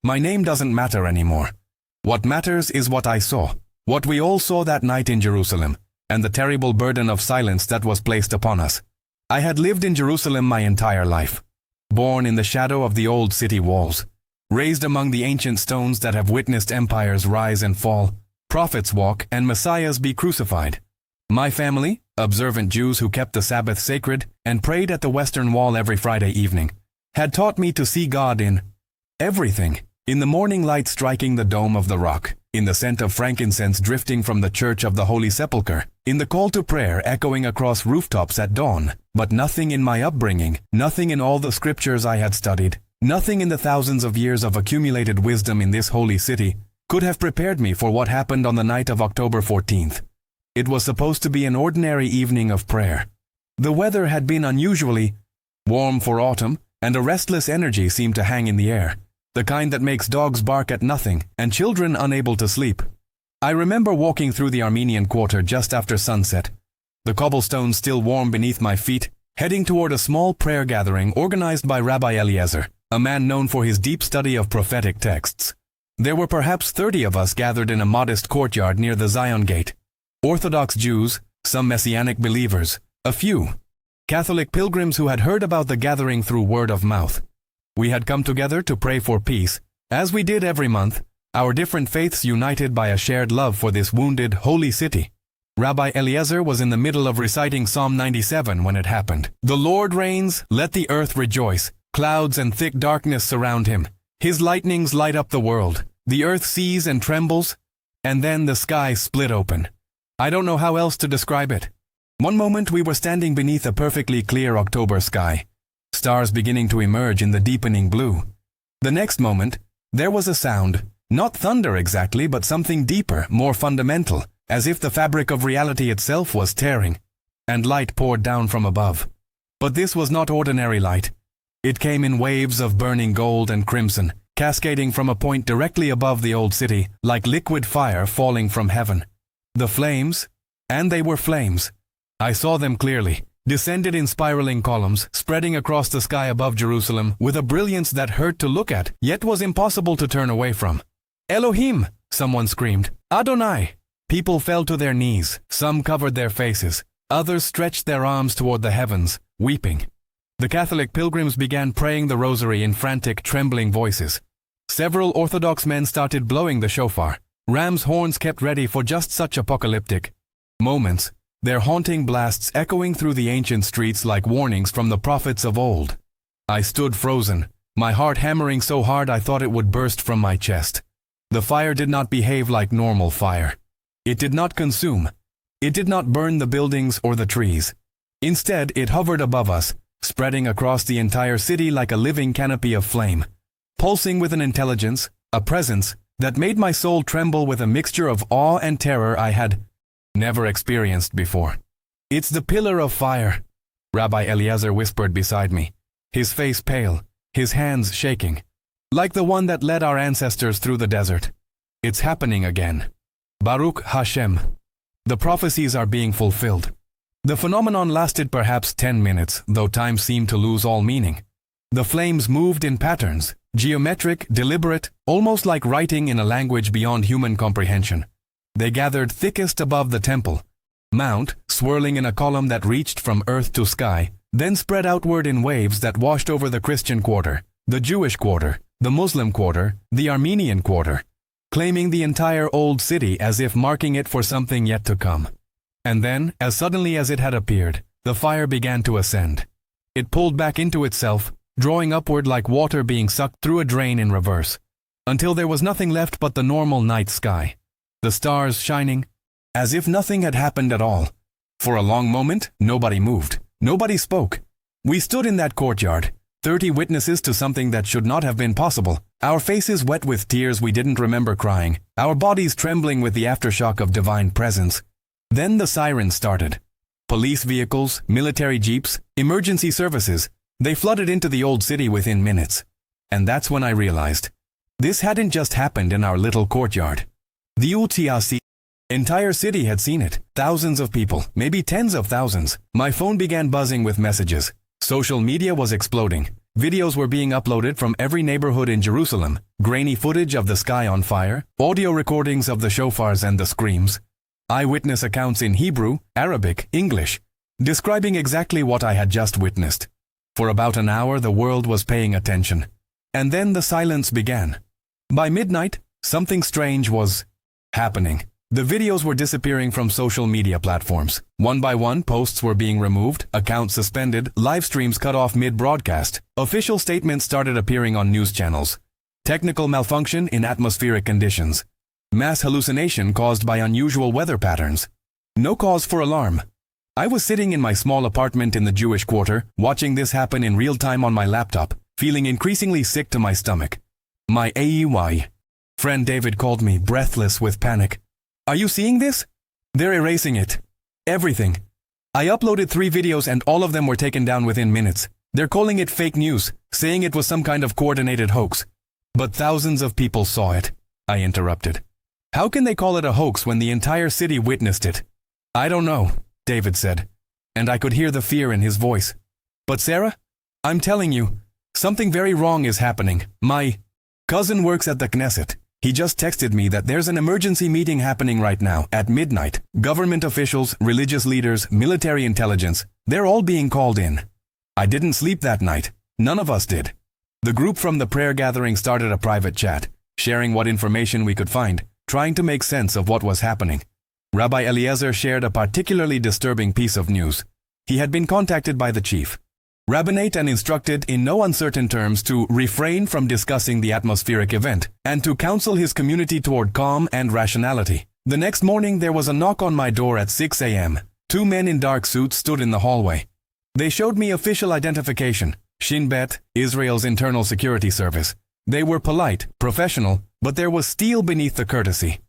My name doesn't matter anymore. What matters is what I saw, what we all saw that night in Jerusalem, and the terrible burden of silence that was placed upon us. I had lived in Jerusalem my entire life, born in the shadow of the old city walls, raised among the ancient stones that have witnessed empires rise and fall, prophets walk, and messiahs be crucified. My family, observant Jews who kept the Sabbath sacred and prayed at the Western Wall every Friday evening, had taught me to see God in everything, in the morning light striking the dome of the rock, in the scent of frankincense drifting from the Church of the Holy Sepulchre, in the call to prayer echoing across rooftops at dawn, but nothing in my upbringing, nothing in all the scriptures I had studied, nothing in the thousands of years of accumulated wisdom in this holy city could have prepared me for what happened on the night of October 14th. It was supposed to be an ordinary evening of prayer. The weather had been unusually warm for autumn, and a restless energy seemed to hang in the air, the kind that makes dogs bark at nothing and children unable to sleep. I remember walking through the Armenian Quarter just after sunset, the cobblestones still warm beneath my feet, heading toward a small prayer gathering organized by Rabbi Eliezer, a man known for his deep study of prophetic texts. There were perhaps 30 of us gathered in a modest courtyard near the Zion Gate. Orthodox Jews, some Messianic believers, a few Catholic pilgrims who had heard about the gathering through word of mouth. We had come together to pray for peace, as we did every month, our different faiths united by a shared love for this wounded, holy city. Rabbi Eliezer was in the middle of reciting Psalm 97 when it happened. The Lord reigns, let the earth rejoice. Clouds and thick darkness surround him. His lightnings light up the world. The earth sees and trembles, and then the sky split open. I don't know how else to describe it. One moment we were standing beneath a perfectly clear October sky, stars beginning to emerge in the deepening blue. The next moment, there was a sound, not thunder exactly, but something deeper, more fundamental, as if the fabric of reality itself was tearing, and light poured down from above. But this was not ordinary light. It came in waves of burning gold and crimson, cascading from a point directly above the old city, like liquid fire falling from heaven. The flames, and they were flames, I saw them clearly, descended in spiraling columns, spreading across the sky above Jerusalem with a brilliance that hurt to look at, yet was impossible to turn away from. Elohim! Someone screamed. Adonai! People fell to their knees, some covered their faces, others stretched their arms toward the heavens, weeping. The Catholic pilgrims began praying the rosary in frantic, trembling voices. Several Orthodox men started blowing the shofar, ram's horns kept ready for just such apocalyptic moments, their haunting blasts echoing through the ancient streets like warnings from the prophets of old. I stood frozen, my heart hammering so hard I thought it would burst from my chest. The fire did not behave like normal fire. It did not consume. It did not burn the buildings or the trees. Instead, it hovered above us, spreading across the entire city like a living canopy of flame, pulsing with an intelligence, a presence, that made my soul tremble with a mixture of awe and terror I had never experienced before. It's the pillar of fire, Rabbi Eliezer whispered beside me, his face pale, his hands shaking, like the one that led our ancestors through the desert. It's happening again. Baruch Hashem. The prophecies are being fulfilled. The phenomenon lasted perhaps 10 minutes, though time seemed to lose all meaning. The flames moved in patterns, geometric, deliberate, almost like writing in a language beyond human comprehension. They gathered thickest above the temple mount, swirling in a column that reached from earth to sky, then spread outward in waves that washed over the Christian quarter, the Jewish quarter, the Muslim quarter, the Armenian quarter, claiming the entire old city as if marking it for something yet to come. And then, as suddenly as it had appeared, the fire began to ascend. It pulled back into itself, drawing upward like water being sucked through a drain in reverse, until there was nothing left but the normal night sky, the stars shining, as if nothing had happened at all. For a long moment, nobody moved, nobody spoke. We stood in that courtyard, 30 witnesses to something that should not have been possible, our faces wet with tears we didn't remember crying, our bodies trembling with the aftershock of divine presence. Then the sirens started. Police vehicles, military jeeps, emergency services, they flooded into the old city within minutes. And that's when I realized, this hadn't just happened in our little courtyard. The UTC entire city had seen it. Thousands of people, maybe tens of thousands. My phone began buzzing with messages. Social media was exploding. Videos were being uploaded from every neighborhood in Jerusalem, grainy footage of the sky on fire, audio recordings of the shofars and the screams, eyewitness accounts in Hebrew, Arabic, English, describing exactly what I had just witnessed. For about an hour the world was paying attention. And then the silence began. By midnight, something strange was happening. The videos were disappearing from social media platforms. One by one, posts were being removed, accounts suspended, live streams cut off mid-broadcast. Official statements started appearing on news channels. Technical malfunction in atmospheric conditions. Mass hallucination caused by unusual weather patterns. No cause for alarm. I was sitting in my small apartment in the Jewish quarter, watching this happen in real time on my laptop, feeling increasingly sick to my stomach. My AEY friend David called me, breathless with panic. Are you seeing this? They're erasing it. Everything. I uploaded 3 videos and all of them were taken down within minutes. They're calling it fake news, saying it was some kind of coordinated hoax. But thousands of people saw it, I interrupted. How can they call it a hoax when the entire city witnessed it? I don't know, David said, and I could hear the fear in his voice. But Sarah, I'm telling you, something very wrong is happening. My cousin works at the Knesset. He just texted me that there's an emergency meeting happening right now at midnight. Government officials, religious leaders, military intelligence, they're all being called in. I didn't sleep that night. None of us did. The group from the prayer gathering started a private chat, sharing what information we could find, trying to make sense of what was happening. Rabbi Eliezer shared a particularly disturbing piece of news. He had been contacted by the chief rabbinate and instructed in no uncertain terms to refrain from discussing the atmospheric event and to counsel his community toward calm and rationality. The next morning there was a knock on my door at 6 a.m. 2 men in dark suits stood in the hallway. They showed me official identification, Shin Bet, Israel's internal security service. They were polite, professional, but there was steel beneath the courtesy.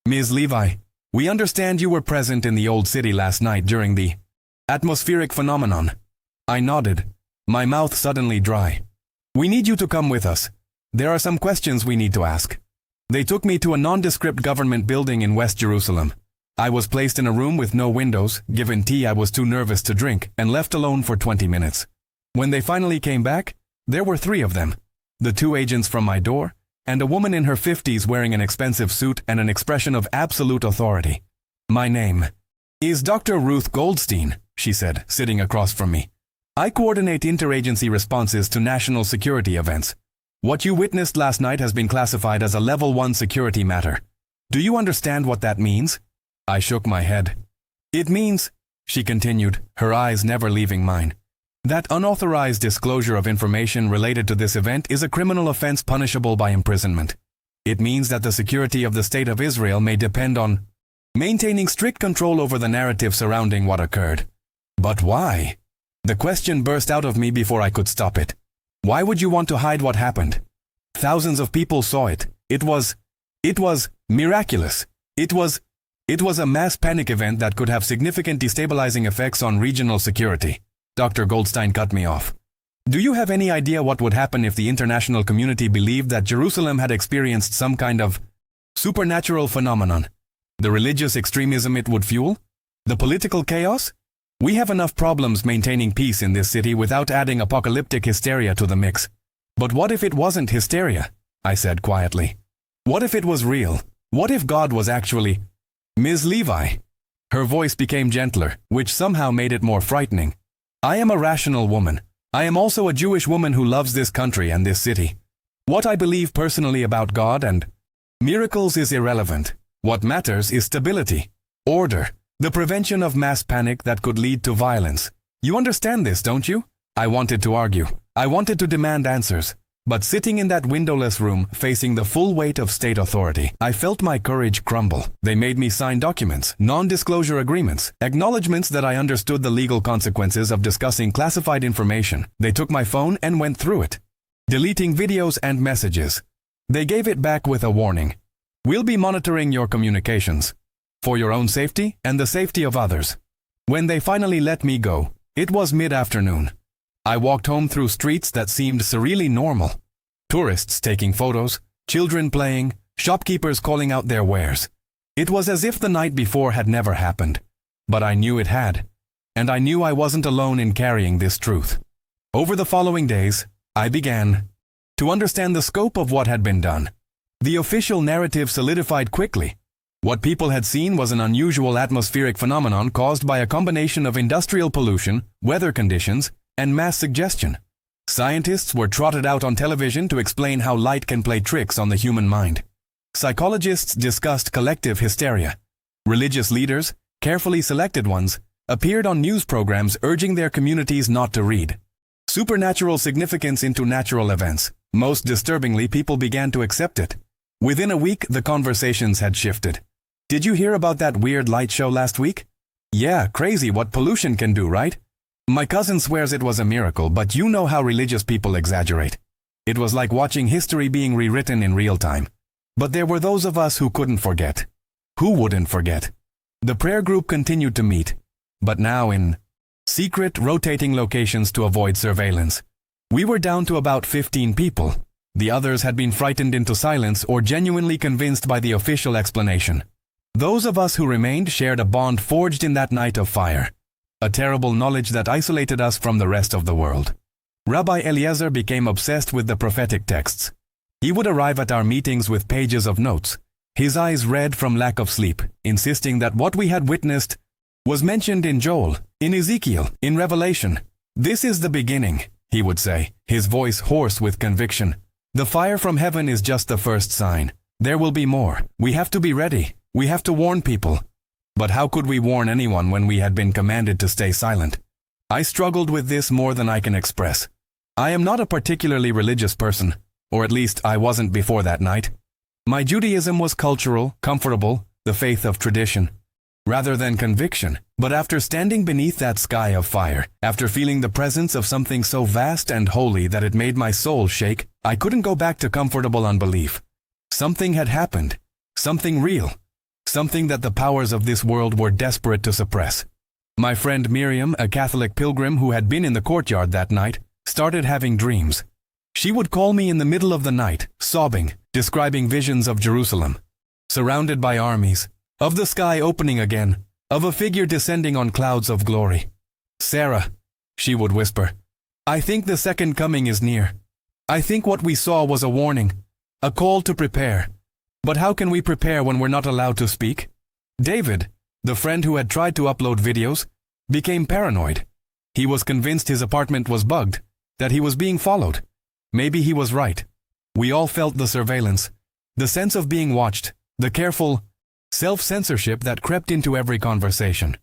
Ms. Levi, we understand you were present in the old city last night during the atmospheric phenomenon. I nodded, my mouth suddenly dry. We need you to come with us. There are some questions we need to ask. They took me to a nondescript government building in West Jerusalem. I was placed in a room with no windows, given tea I was too nervous to drink, and left alone for 20 minutes. When they finally came back, there were 3 of them. The 2 agents from my door, and a woman in her 50s wearing an expensive suit and an expression of absolute authority. My name is Dr. Ruth Goldstein, she said, sitting across from me. I coordinate interagency responses to national security events. What you witnessed last night has been classified as a Level 1 security matter. Do you understand what that means? I shook my head. It means, she continued, her eyes never leaving mine, that unauthorized disclosure of information related to this event is a criminal offense punishable by imprisonment. It means that the security of the State of Israel may depend on maintaining strict control over the narrative surrounding what occurred. But why? The question burst out of me before I could stop it. Why would you want to hide what happened? Thousands of people saw it. It was miraculous. It was a mass panic event that could have significant destabilizing effects on regional security. Dr. Goldstein cut me off. Do you have any idea what would happen if the international community believed that Jerusalem had experienced some kind of supernatural phenomenon? The religious extremism it would fuel? The political chaos? We have enough problems maintaining peace in this city without adding apocalyptic hysteria to the mix. But what if it wasn't hysteria? I said quietly. What if it was real? What if God was actually Ms. Levi? Her voice became gentler, which somehow made it more frightening. I am a rational woman. I am also a Jewish woman who loves this country and this city. What I believe personally about God and miracles is irrelevant. What matters is stability, order, the prevention of mass panic that could lead to violence. You understand this, don't you? I wanted to argue. I wanted to demand answers. But sitting in that windowless room, facing the full weight of state authority, I felt my courage crumble. They made me sign documents, non-disclosure agreements, acknowledgments that I understood the legal consequences of discussing classified information. They took my phone and went through it, deleting videos and messages. They gave it back with a warning. We'll be monitoring your communications, for your own safety and the safety of others. When they finally let me go, it was mid-afternoon. I walked home through streets that seemed surreally normal. Tourists taking photos, children playing, shopkeepers calling out their wares. It was as if the night before had never happened. But I knew it had. And I knew I wasn't alone in carrying this truth. Over the following days, I began to understand the scope of what had been done. The official narrative solidified quickly. What people had seen was an unusual atmospheric phenomenon caused by a combination of industrial pollution, weather conditions, and mass suggestion. Scientists were trotted out on television to explain how light can play tricks on the human mind. Psychologists discussed collective hysteria. Religious leaders, carefully selected ones, appeared on news programs urging their communities not to read supernatural significance into natural events. Most disturbingly, people began to accept it. Within a week, the conversations had shifted. Did you hear about that weird light show last week? Yeah, crazy what pollution can do, right? My cousin swears it was a miracle, but you know how religious people exaggerate. It was like watching history being rewritten in real time. But there were those of us who couldn't forget. Who wouldn't forget? The prayer group continued to meet, but now in secret, rotating locations to avoid surveillance. We were down to about 15 people. The others had been frightened into silence or genuinely convinced by the official explanation. Those of us who remained shared a bond forged in that night of fire, a terrible knowledge that isolated us from the rest of the world. Rabbi Eliezer became obsessed with the prophetic texts. He would arrive at our meetings with pages of notes, his eyes red from lack of sleep, insisting that what we had witnessed was mentioned in Joel, in Ezekiel, in Revelation. This is the beginning, he would say, his voice hoarse with conviction. The fire from heaven is just the first sign. There will be more. We have to be ready. We have to warn people. But how could we warn anyone when we had been commanded to stay silent? I struggled with this more than I can express. I am not a particularly religious person, or at least I wasn't before that night. My Judaism was cultural, comfortable, the faith of tradition, rather than conviction. But after standing beneath that sky of fire, after feeling the presence of something so vast and holy that it made my soul shake, I couldn't go back to comfortable unbelief. Something had happened, something real, something that the powers of this world were desperate to suppress. My friend Miriam, a Catholic pilgrim who had been in the courtyard that night, started having dreams. She would call me in the middle of the night, sobbing, describing visions of Jerusalem, surrounded by armies, of the sky opening again, of a figure descending on clouds of glory. Sarah, she would whisper, I think the second coming is near. I think what we saw was a warning, a call to prepare. But how can we prepare when we're not allowed to speak? David, the friend who had tried to upload videos, became paranoid. He was convinced his apartment was bugged, that he was being followed. Maybe he was right. We all felt the surveillance, the sense of being watched, the careful self-censorship that crept into every conversation.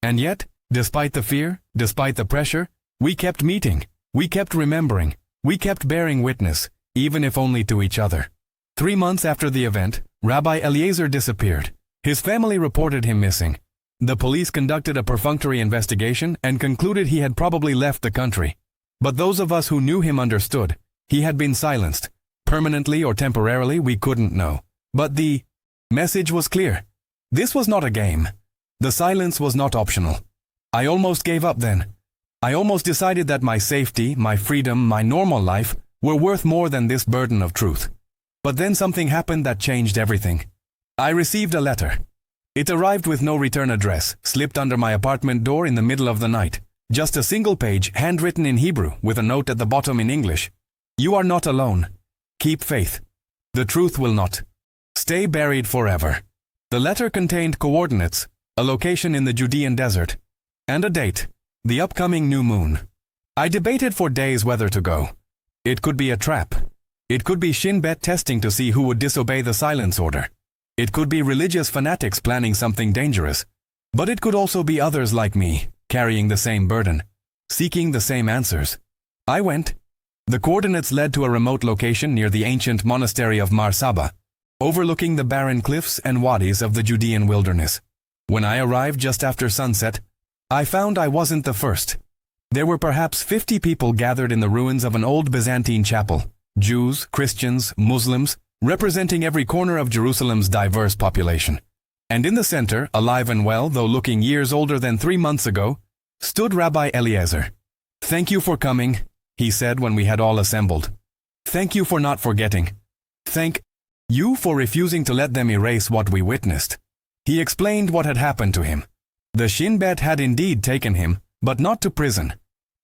And yet, despite the fear, despite the pressure, we kept meeting, we kept remembering, we kept bearing witness, even if only to each other. 3 months after the event, Rabbi Eliezer disappeared. His family reported him missing. The police conducted a perfunctory investigation and concluded he had probably left the country. But those of us who knew him understood. He had been silenced. Permanently or temporarily, we couldn't know. But the message was clear. This was not a game. The silence was not optional. I almost gave up then. I almost decided that my safety, my freedom, my normal life were worth more than this burden of truth. But then something happened that changed everything. I received a letter. It arrived with no return address, slipped under my apartment door in the middle of the night. Just a single page, handwritten in Hebrew, with a note at the bottom in English. You are not alone. Keep faith. The truth will not stay buried forever. The letter contained coordinates, a location in the Judean desert, and a date, the upcoming new moon. I debated for days whether to go. It could be a trap. It could be Shin Bet testing to see who would disobey the silence order. It could be religious fanatics planning something dangerous. But it could also be others like me, carrying the same burden, seeking the same answers. I went. The coordinates led to a remote location near the ancient monastery of Mar Saba, overlooking the barren cliffs and wadis of the Judean wilderness. When I arrived just after sunset, I found I wasn't the first. There were perhaps 50 people gathered in the ruins of an old Byzantine chapel. Jews, Christians, Muslims, representing every corner of Jerusalem's diverse population. And in the center, alive and well, though looking years older than 3 months ago, stood Rabbi Eliezer. Thank you for coming, he said when we had all assembled. Thank you for not forgetting. Thank you for refusing to let them erase what we witnessed. He explained what had happened to him. The Shin Bet had indeed taken him, but not to prison.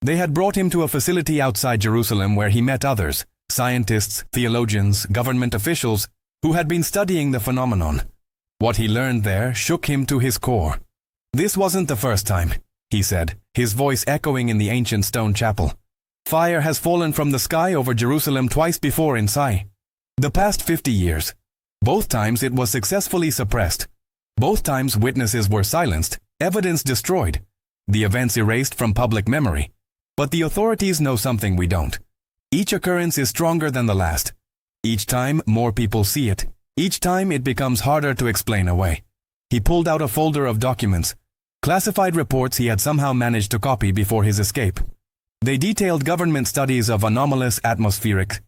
They had brought him to a facility outside Jerusalem where he met others, scientists, theologians, government officials, who had been studying the phenomenon. What he learned there shook him to his core. "This wasn't the first time," he said, his voice echoing in the ancient stone chapel. "Fire has fallen from the sky over Jerusalem twice before in the past 50 years. Both times it was successfully suppressed. Both times witnesses were silenced, evidence destroyed, the events erased from public memory. But the authorities know something we don't. Each occurrence is stronger than the last. Each time more people see it. Each time it becomes harder to explain away." He pulled out a folder of documents, classified reports he had somehow managed to copy before his escape. They detailed government studies of anomalous atmospheric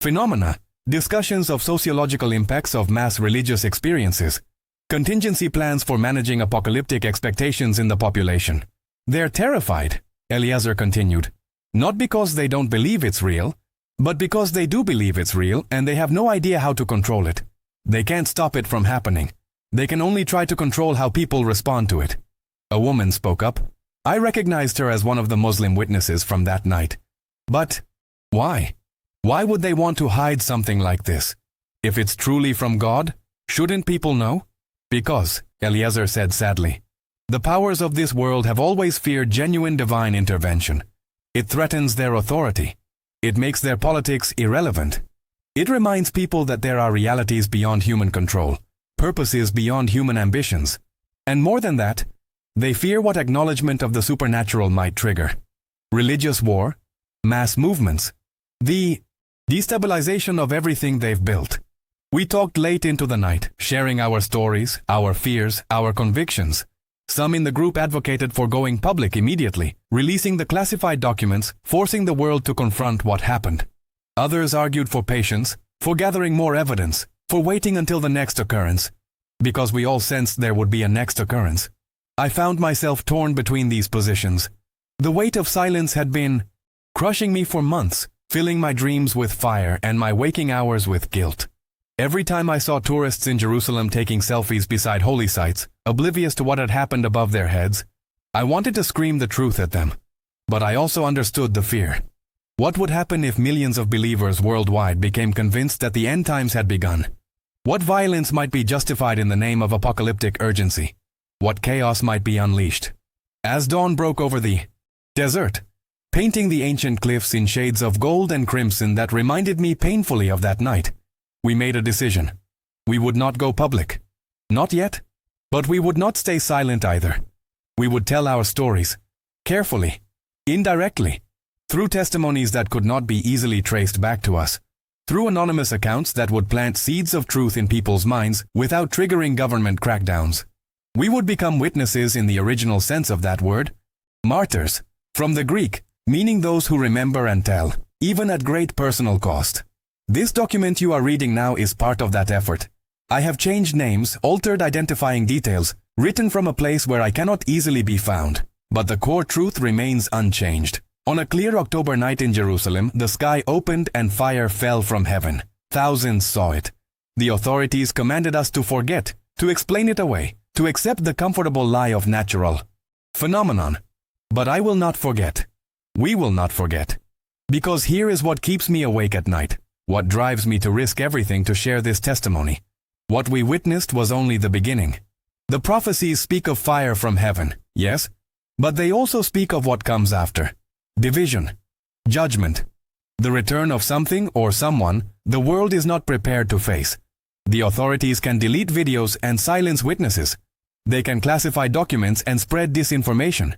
phenomena, discussions of sociological impacts of mass religious experiences, contingency plans for managing apocalyptic expectations in the population. "They're terrified," Eliezer continued, "not because they don't believe it's real, but because they do believe it's real and they have no idea how to control it. They can't stop it from happening. They can only try to control how people respond to it." A woman spoke up. I recognized her as one of the Muslim witnesses from that night. "But why? Why would they want to hide something like this? If it's truly from God, shouldn't people know?" "Because," Eliezer said sadly, "the powers of this world have always feared genuine divine intervention. It threatens their authority. It makes their politics irrelevant. It reminds people that there are realities beyond human control, purposes beyond human ambitions. And more than that, they fear what acknowledgement of the supernatural might trigger. Religious war, mass movements, the destabilization of everything they've built." We talked late into the night, sharing our stories, our fears, our convictions. Some in the group advocated for going public immediately, releasing the classified documents, forcing the world to confront what happened. Others argued for patience, for gathering more evidence, for waiting until the next occurrence, because we all sensed there would be a next occurrence. I found myself torn between these positions. The weight of silence had been crushing me for months, filling my dreams with fire and my waking hours with guilt. Every time I saw tourists in Jerusalem taking selfies beside holy sites, oblivious to what had happened above their heads, I wanted to scream the truth at them. But I also understood the fear. What would happen if millions of believers worldwide became convinced that the end times had begun? What violence might be justified in the name of apocalyptic urgency? What chaos might be unleashed? As dawn broke over the desert, painting the ancient cliffs in shades of gold and crimson that reminded me painfully of that night, we made a decision. We would not go public. Not yet. But we would not stay silent either. We would tell our stories, carefully, indirectly, through testimonies that could not be easily traced back to us, through anonymous accounts that would plant seeds of truth in people's minds without triggering government crackdowns. We would become witnesses in the original sense of that word, martyrs, from the Greek, meaning those who remember and tell, even at great personal cost. This document you are reading now is part of that effort. I have changed names, altered identifying details, written from a place where I cannot easily be found, but the core truth remains unchanged. On a clear October night in Jerusalem, the sky opened and fire fell from heaven. Thousands saw it. The authorities commanded us to forget, to explain it away, to accept the comfortable lie of natural phenomenon. But I will not forget. We will not forget. Because here is what keeps me awake at night. What drives me to risk everything to share this testimony. What we witnessed was only the beginning. The prophecies speak of fire from heaven, yes, but they also speak of what comes after. Division, judgment, the return of something or someone the world is not prepared to face. The authorities can delete videos and silence witnesses. They can classify documents and spread disinformation.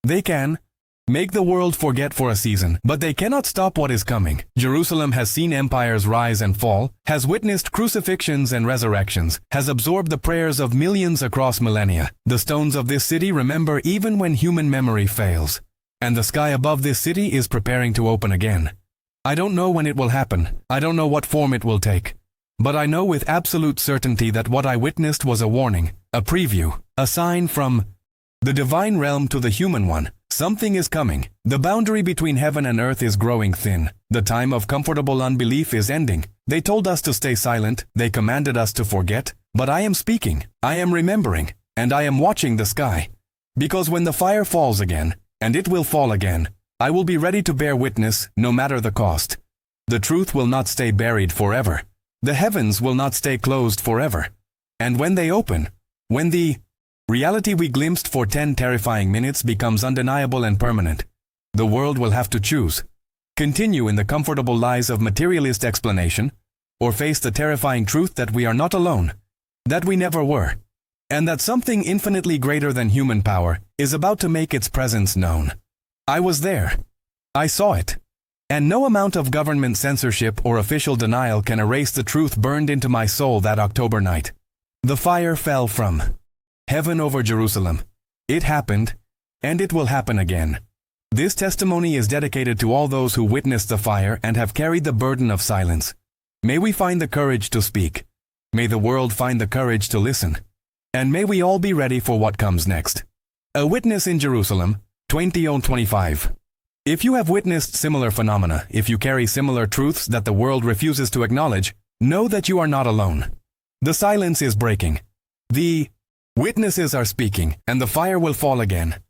They can make the world forget for a season, but they cannot stop what is coming. Jerusalem has seen empires rise and fall, has witnessed crucifixions and resurrections, has absorbed the prayers of millions across millennia. The stones of this city remember even when human memory fails. And the sky above this city is preparing to open again. I don't know when it will happen. I don't know what form it will take. But I know with absolute certainty that what I witnessed was a warning, a preview, a sign from the divine realm to the human one. Something is coming. The boundary between heaven and earth is growing thin. The time of comfortable unbelief is ending. They told us to stay silent. They commanded us to forget. But I am speaking. I am remembering. And I am watching the sky. Because when the fire falls again, and it will fall again, I will be ready to bear witness, no matter the cost. The truth will not stay buried forever. The heavens will not stay closed forever. And when they open, when the reality we glimpsed for 10 terrifying minutes becomes undeniable and permanent, the world will have to choose. Continue in the comfortable lies of materialist explanation, or face the terrifying truth that we are not alone, that we never were, and that something infinitely greater than human power is about to make its presence known. I was there. I saw it. And no amount of government censorship or official denial can erase the truth burned into my soul that October night. The fire fell from heaven over Jerusalem. It happened, and it will happen again. This testimony is dedicated to all those who witnessed the fire and have carried the burden of silence. May we find the courage to speak. May the world find the courage to listen. And may we all be ready for what comes next. A Witness in Jerusalem, 2025. If you have witnessed similar phenomena, if you carry similar truths that the world refuses to acknowledge, know that you are not alone. The silence is breaking. The witnesses are speaking, and the fire will fall again.